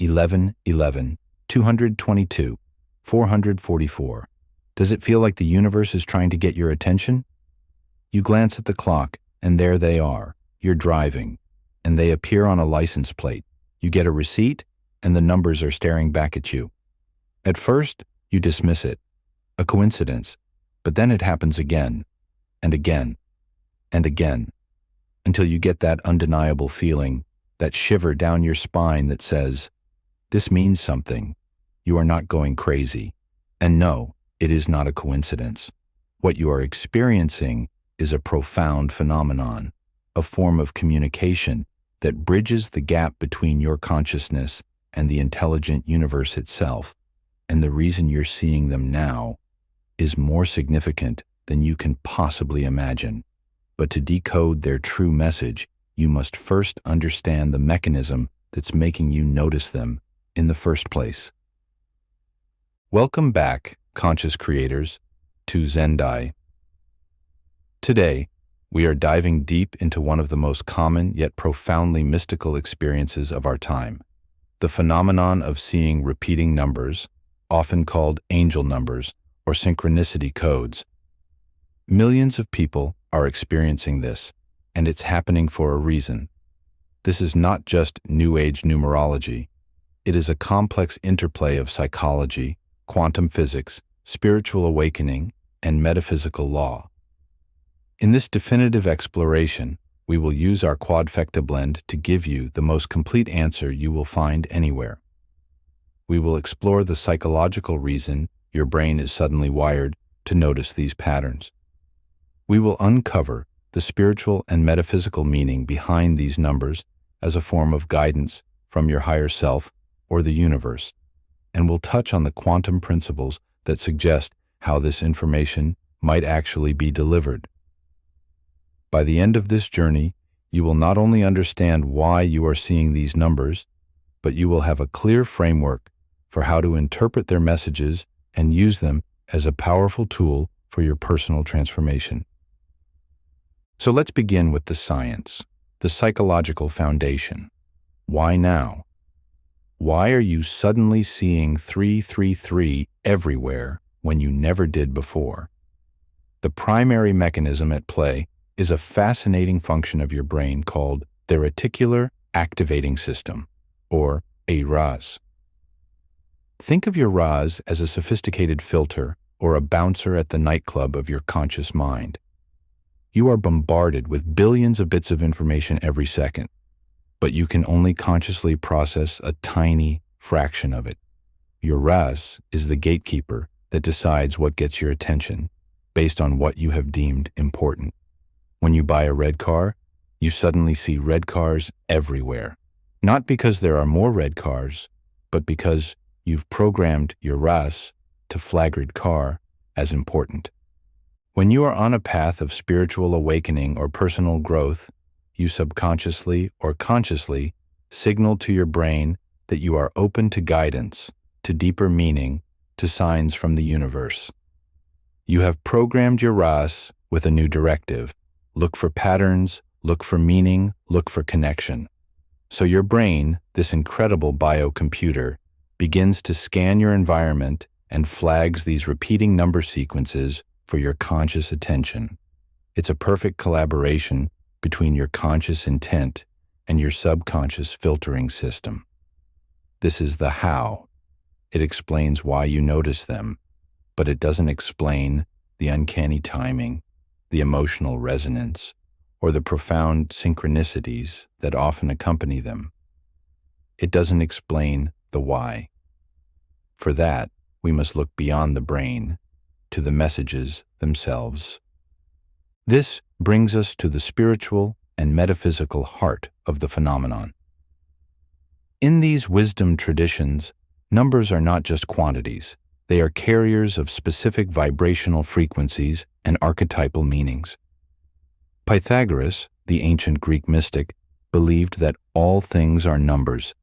11, 11, 222, 444. Does it feel like the universe is trying to get your attention? You glance at the clock, and there they are. You're driving, and they appear on a license plate. You get a receipt, and the numbers are staring back at you. At first, you dismiss it, a coincidence, but then it happens again, and again, and again, until you get that undeniable feeling, that shiver down your spine that says, this means something. You are not going crazy. And no, it is not a coincidence. What you are experiencing is a profound phenomenon, a form of communication that bridges the gap between your consciousness and the intelligent universe itself. And the reason you're seeing them now is more significant than you can possibly imagine. But to decode their true message, you must first understand the mechanism that's making you notice them in the first place. Welcome back, conscious creators, to Xendai. Today, we are diving deep into one of the most common yet profoundly mystical experiences of our time, the phenomenon of seeing repeating numbers, often called angel numbers or synchronicity codes. Millions of people are experiencing this, and it's happening for a reason. This is not just New Age numerology. It is a complex interplay of psychology, quantum physics, spiritual awakening, and metaphysical law. In this definitive exploration, we will use our quadfecta blend to give you the most complete answer you will find anywhere. We will explore the psychological reason your brain is suddenly wired to notice these patterns. We will uncover the spiritual and metaphysical meaning behind these numbers as a form of guidance from your higher self or the universe, and we'll touch on the quantum principles that suggest how this information might actually be delivered. By the end of this journey, you will not only understand why you are seeing these numbers, but you will have a clear framework for how to interpret their messages and use them as a powerful tool for your personal transformation. So let's begin with the science, the psychological foundation. Why now? Why are you suddenly seeing 333 everywhere when you never did before? The primary mechanism at play is a fascinating function of your brain called the reticular activating system, or a RAS. Think of your RAS as a sophisticated filter or a bouncer at the nightclub of your conscious mind. You are bombarded with billions of bits of information every second, but you can only consciously process a tiny fraction of it. Your RAS is the gatekeeper that decides what gets your attention based on what you have deemed important. When you buy a red car, you suddenly see red cars everywhere. Not because there are more red cars, but because you've programmed your RAS to flag red car as important. When you are on a path of spiritual awakening or personal growth, you subconsciously or consciously signal to your brain that you are open to guidance, to deeper meaning, to signs from the universe. You have programmed your RAS with a new directive. Look for patterns, look for meaning, look for connection. So your brain, this incredible biocomputer, begins to scan your environment and flags these repeating number sequences for your conscious attention. It's a perfect collaboration between your conscious intent and your subconscious filtering system. This is the how. It explains why you notice them, but it doesn't explain the uncanny timing, the emotional resonance, or the profound synchronicities that often accompany them. It doesn't explain the why. For that, we must look beyond the brain to the messages themselves. This brings us to the spiritual and metaphysical heart of the phenomenon. In these wisdom traditions, numbers are not just quantities. They are carriers of specific vibrational frequencies and archetypal meanings. Pythagoras, the ancient Greek mystic, believed that all things are numbers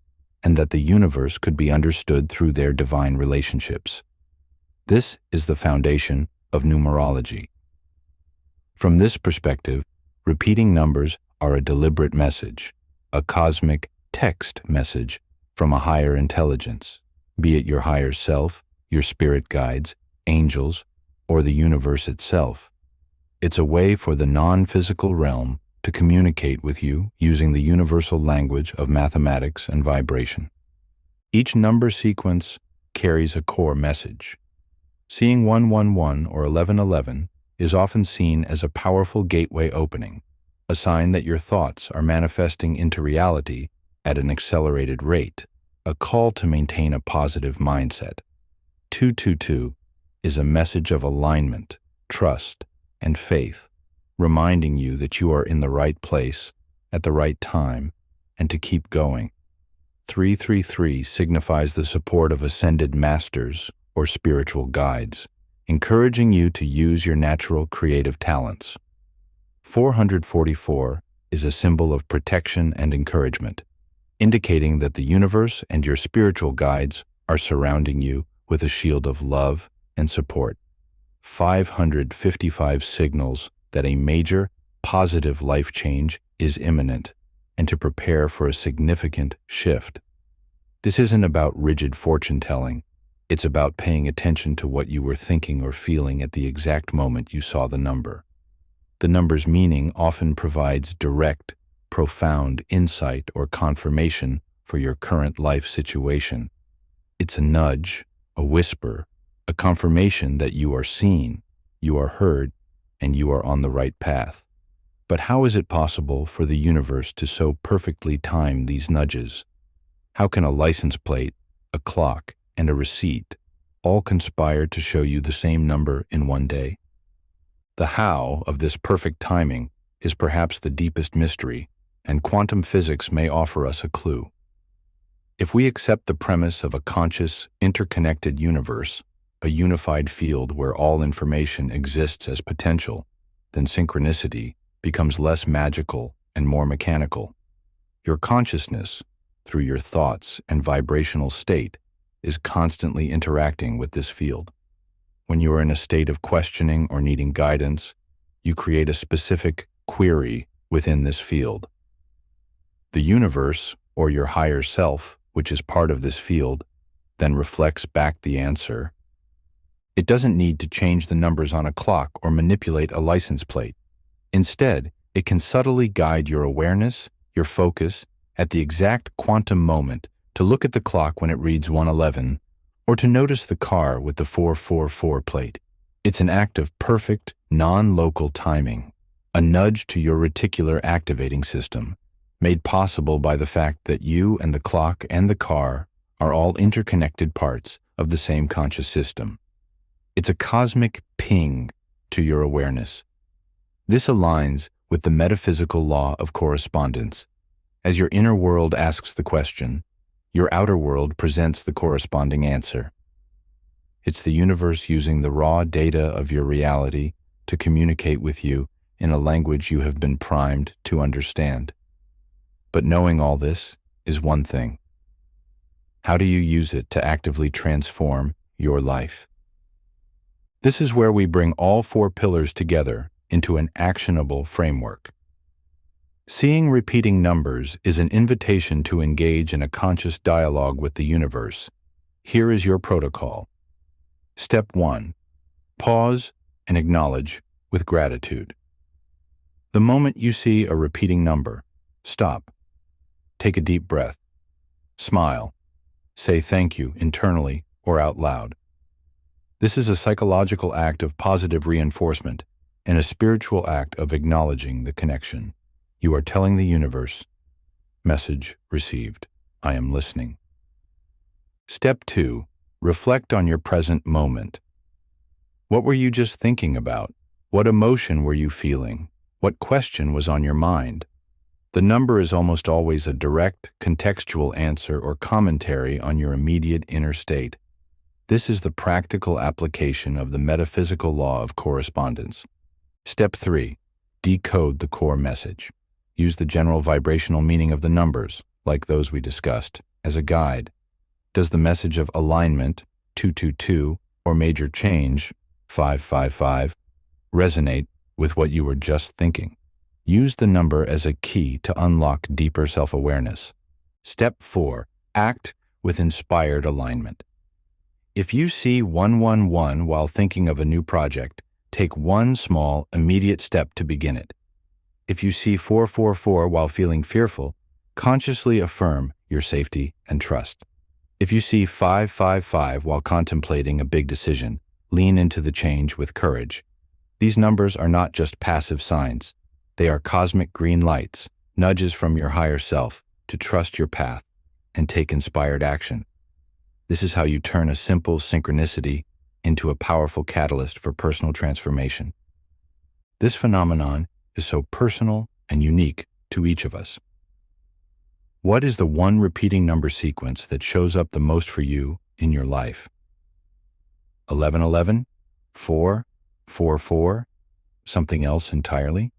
and that the universe could be understood through their divine relationships. This is the foundation of numerology. From this perspective, repeating numbers are a deliberate message, a cosmic text message from a higher intelligence, be it your higher self, your spirit guides, angels, or the universe itself. It's a way for the non-physical realm to communicate with you using the universal language of mathematics and vibration. Each number sequence carries a core message. Seeing 111 or 1111 is often seen as a powerful gateway opening, a sign that your thoughts are manifesting into reality at an accelerated rate, a call to maintain a positive mindset. 222 is a message of alignment, trust, and faith, reminding you that you are in the right place at the right time and to keep going. 333 signifies the support of ascended masters or spiritual guides, encouraging you to use your natural creative talents. 444 is a symbol of protection and encouragement, indicating that the universe and your spiritual guides are surrounding you with a shield of love and support. 555 signals that a major, positive life change is imminent and to prepare for a significant shift. This isn't about rigid fortune-telling. It's about paying attention to what you were thinking or feeling at the exact moment you saw the number. The number's meaning often provides direct, profound insight or confirmation for your current life situation. It's a nudge, a whisper, a confirmation that you are seen, you are heard, and you are on the right path. But how is it possible for the universe to so perfectly time these nudges? How can a license plate, a clock, and a receipt all conspire to show you the same number in one day? The how of this perfect timing is perhaps the deepest mystery, and quantum physics may offer us a clue. If we accept the premise of a conscious, interconnected universe, a unified field where all information exists as potential, then synchronicity becomes less magical and more mechanical. Your consciousness, through your thoughts and vibrational state, is constantly interacting with this field. When you are in a state of questioning or needing guidance, you create a specific query within this field. The universe, or your higher self, which is part of this field, then reflects back the answer. It doesn't need to change the numbers on a clock or manipulate a license plate. Instead, it can subtly guide your awareness, your focus, at the exact quantum moment to look at the clock when it reads 111, or to notice the car with the 444 plate. It's an act of perfect, non-local timing, a nudge to your reticular activating system, made possible by the fact that you and the clock and the car are all interconnected parts of the same conscious system. It's a cosmic ping to your awareness. This aligns with the metaphysical law of correspondence. As your inner world asks the question, your outer world presents the corresponding answer. It's the universe using the raw data of your reality to communicate with you in a language you have been primed to understand. But knowing all this is one thing. How do you use it to actively transform your life? This is where we bring all four pillars together into an actionable framework. Seeing repeating numbers is an invitation to engage in a conscious dialogue with the universe. Here is your protocol. Step 1. Pause and acknowledge with gratitude. The moment you see a repeating number, stop. Take a deep breath. Smile. Say thank you internally or out loud. This is a psychological act of positive reinforcement and a spiritual act of acknowledging the connection. You are telling the universe, message received. I am listening. Step 2. Reflect on your present moment. What were you just thinking about? What emotion were you feeling? What question was on your mind? The number is almost always a direct, contextual answer or commentary on your immediate inner state. This is the practical application of the metaphysical law of correspondence. Step 3. Decode the core message. Use the general vibrational meaning of the numbers, like those we discussed, as a guide. Does the message of alignment, 222, or major change, 555, resonate with what you were just thinking? Use the number as a key to unlock deeper self-awareness. Step 4. Act with inspired alignment. If you see 111 while thinking of a new project, take one small, immediate step to begin it. If you see 444 while feeling fearful, consciously affirm your safety and trust. If you see 555 while contemplating a big decision, lean into the change with courage. These numbers are not just passive signs. They are cosmic green lights, nudges from your higher self to trust your path and take inspired action. This is how you turn a simple synchronicity into a powerful catalyst for personal transformation. This phenomenon is so personal and unique to each of us. What is the one repeating number sequence that shows up the most for you in your life? 1111, 444, something else entirely?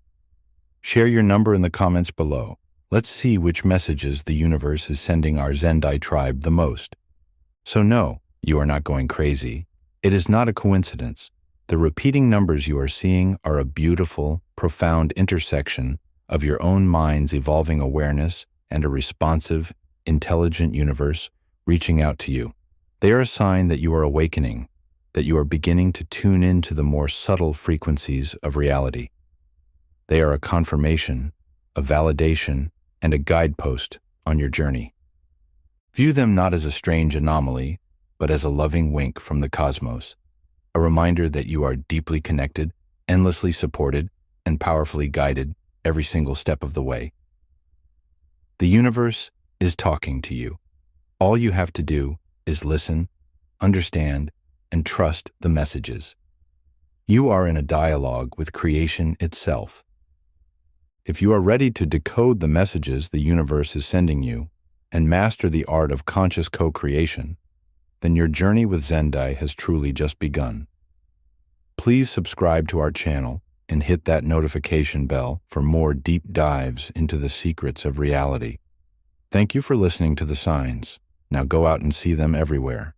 Share your number in the comments below. Let's see which messages the universe is sending our Xendai tribe the most. So no, you are not going crazy. It is not a coincidence. The repeating numbers you are seeing are a beautiful, profound intersection of your own mind's evolving awareness and a responsive, intelligent universe reaching out to you. They are a sign that you are awakening, that you are beginning to tune into the more subtle frequencies of reality. They are a confirmation, a validation, and a guidepost on your journey. View them not as a strange anomaly, but as a loving wink from the cosmos, a reminder that you are deeply connected, endlessly supported, and powerfully guided every single step of the way. The universe is talking to you. All you have to do is listen, understand, and trust the messages. You are in a dialogue with creation itself. If you are ready to decode the messages the universe is sending you and master the art of conscious co-creation, then your journey with Xendai has truly just begun. Please subscribe to our channel and hit that notification bell for more deep dives into the secrets of reality. Thank you for listening to the signs. Now go out and see them everywhere.